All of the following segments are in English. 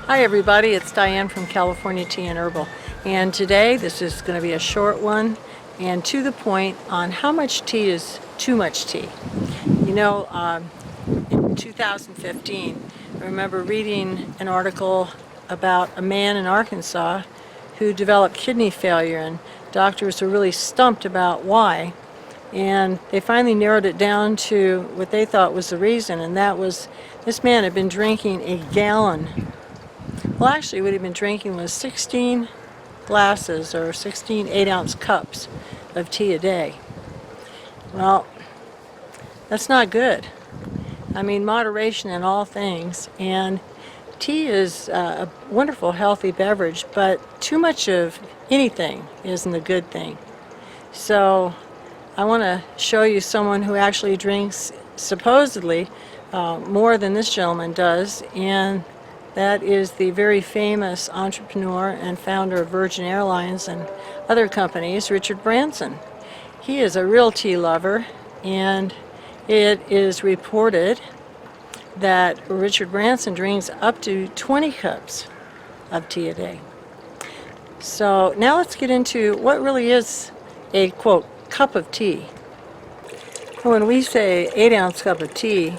Hi everybody, it's Diane from California Tea and Herbal, and today this is going to be a short one and to the point on how much tea is too much tea. You know, in 2015 I remember reading an article about a man in Arkansas who developed kidney failure, and doctors were really stumped about why, and they finally narrowed it down to what they thought was the reason, and that was this man had been drinking a gallon. Well, actually, what he'd been drinking was 16 glasses or 16 8-ounce cups of tea a day. Well, that's not good. I mean, moderation in all things. And tea is a wonderful, healthy beverage, but too much of anything isn't a good thing. So I want to show you someone who actually drinks supposedly more than this gentleman does, and that is the very famous entrepreneur and founder of Virgin Airlines and other companies, Richard Branson. He is a real tea lover, and it is reported that Richard Branson drinks up to 20 cups of tea a day. So now let's get into what really is a, quote, cup of tea. When we say 8-ounce cup of tea,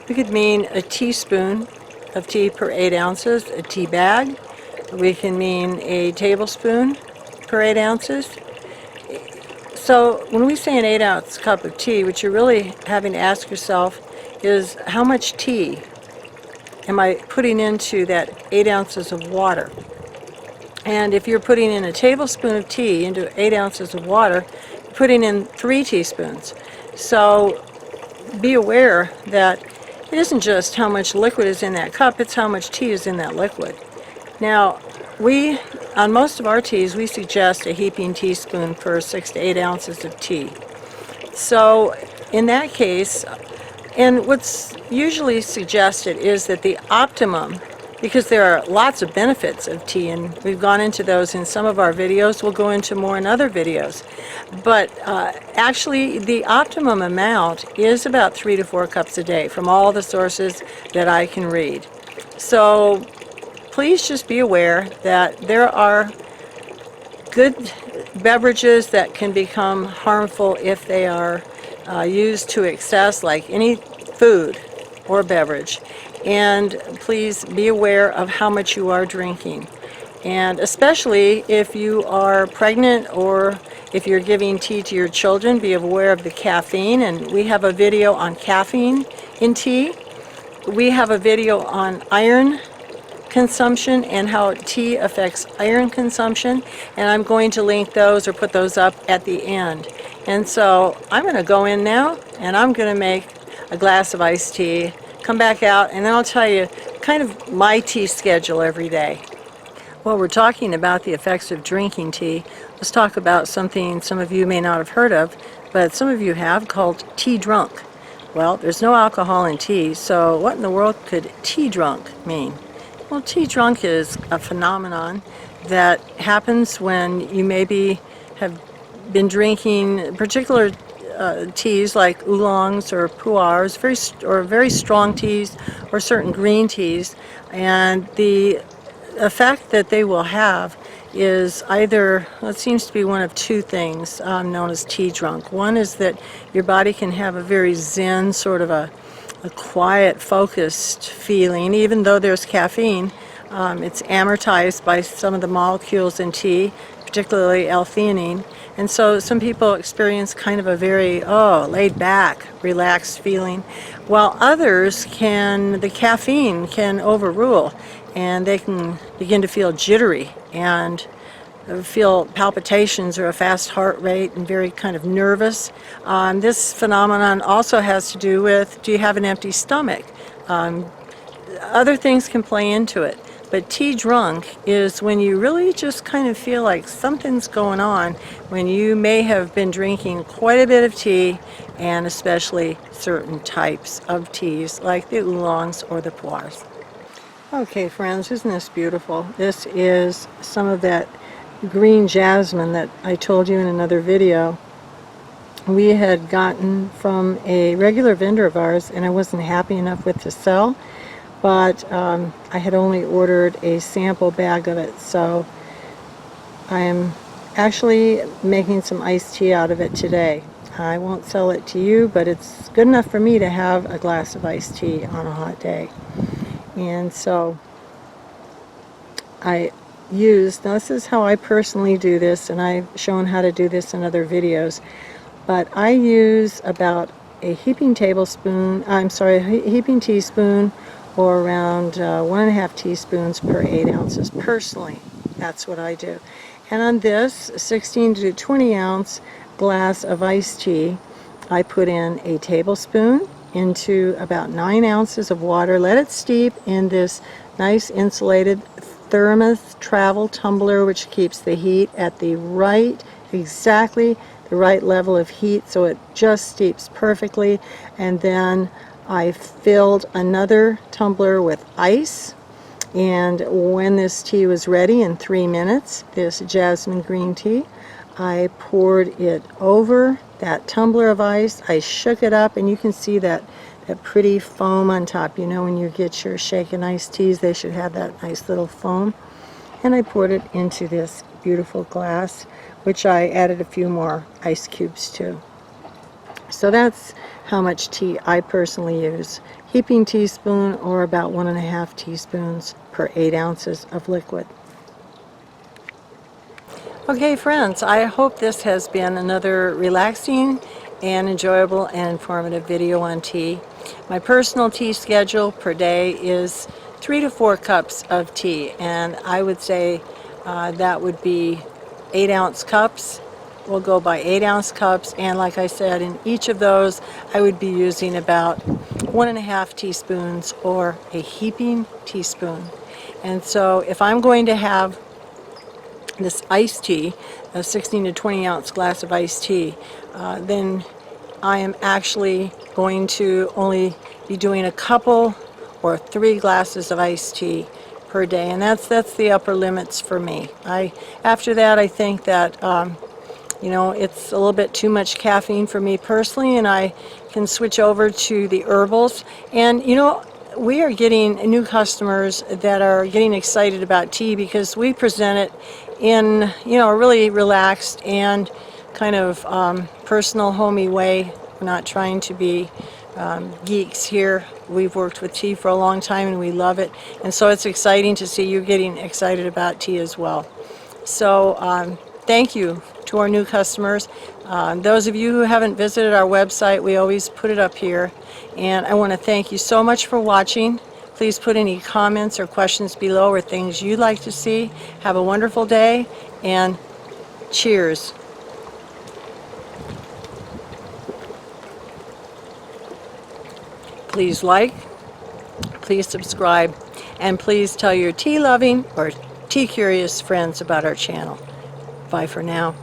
we could mean a teaspoon of tea per 8 ounces, a tea bag. We can mean a tablespoon per 8 ounces. So when we say an 8-ounce cup of tea, what you're really having to ask yourself is, how much tea am I putting into that 8 ounces of water? And if you're putting in a tablespoon of tea into 8 ounces of water, you're putting in 3 teaspoons. So be aware that it isn't just how much liquid is in that cup, it's how much tea is in that liquid. Now, on most of our teas, we suggest a heaping teaspoon per 6 to 8 ounces of tea. So in that case, and what's usually suggested is that the optimum, because there are lots of benefits of tea, and we've gone into those in some of our videos, we'll go into more in other videos, but actually the optimum amount is about 3 to 4 cups a day from all the sources that I can read. So please just be aware that there are good beverages that can become harmful if they are used to excess, like any food or beverage. And please be aware of how much you are drinking. And especially if you are pregnant or if you're giving tea to your children, be aware of the caffeine. And we have a video on caffeine in tea. We have a video on iron consumption and how tea affects iron consumption. And I'm going to link those or put those up at the end. And so I'm going to go in now and I'm going to make a glass of iced tea, come back out, and then I'll tell you kind of my tea schedule every day. Well, we're talking about the effects of drinking tea. Let's talk about something some of you may not have heard of, but some of you have, called tea drunk. Well, there's no alcohol in tea, so what in the world could tea drunk mean? Well, tea drunk is a phenomenon that happens when you maybe have been drinking particular teas like oolongs or puerhs, very strong teas, or certain green teas, and the effect that they will have is either, well, it seems to be one of two things known as tea drunk. One is that your body can have a very zen, sort of a quiet, focused feeling, even though there's caffeine. It's amortized by some of the molecules in tea, particularly L-theanine. And so some people experience kind of a very, laid back, relaxed feeling, while others the caffeine can overrule, and they can begin to feel jittery and feel palpitations or a fast heart rate and very kind of nervous. This phenomenon also has to do with, do you have an empty stomach? Other things can play into it. But tea drunk is when you really just kind of feel like something's going on, when you may have been drinking quite a bit of tea, and especially certain types of teas like the oolongs or the puerhs. Okay, friends, isn't this beautiful? This is some of that green jasmine that I told you in another video. We had gotten from a regular vendor of ours, and I wasn't happy enough with to sell. but I had only ordered a sample bag of it, so I'm actually making some iced tea out of it today. I won't sell it to you, but it's good enough for me to have a glass of iced tea on a hot day. And so I used, now this is how I personally do this, and I've shown how to do this in other videos, but I use about a heaping teaspoon, or around 1.5 teaspoons per 8 ounces personally. That's what I do. And on this 16 to 20 ounce glass of iced tea, I put in a tablespoon into about 9 ounces of water. Let it steep in this nice insulated thermos travel tumbler, which keeps the heat at the exactly the right level of heat, so it just steeps perfectly. And then I filled another tumbler with ice, and when this tea was ready in 3 minutes, this jasmine green tea, I poured it over that tumbler of ice. I shook it up, and you can see that pretty foam on top. You know, when you get your shaken iced teas, they should have that nice little foam. And I poured it into this beautiful glass, which I added a few more ice cubes to. So that's how much tea I personally use. Heaping teaspoon, or about 1.5 teaspoons per 8 ounces of liquid. Okay friends, I hope this has been another relaxing and enjoyable and informative video on tea. My personal tea schedule per day is 3 to 4 cups of tea, and I would say that would be 8-ounce cups. We'll go by 8-ounce cups, and like I said, in each of those I would be using about 1.5 teaspoons or a heaping teaspoon. And so if I'm going to have this iced tea, a 16 to 20 ounce glass of iced tea, then I am actually going to only be doing a couple or 3 glasses of iced tea per day, and that's the upper limits for me. After that, I think that you know, it's a little bit too much caffeine for me personally, and I can switch over to the herbals. And you know, we are getting new customers that are getting excited about tea because we present it in, you know, a really relaxed and kind of personal, homey way. We're not trying to be geeks here. We've worked with tea for a long time and we love it, and so it's exciting to see you getting excited about tea as well. So thank you to our new customers. Those of you who haven't visited our website, we always put it up here, and I want to thank you so much for watching. Please put any comments or questions below or things you'd like to see. Have a wonderful day, and cheers. Please like, please subscribe, and please tell your tea-loving or tea-curious friends about our channel. Bye for now.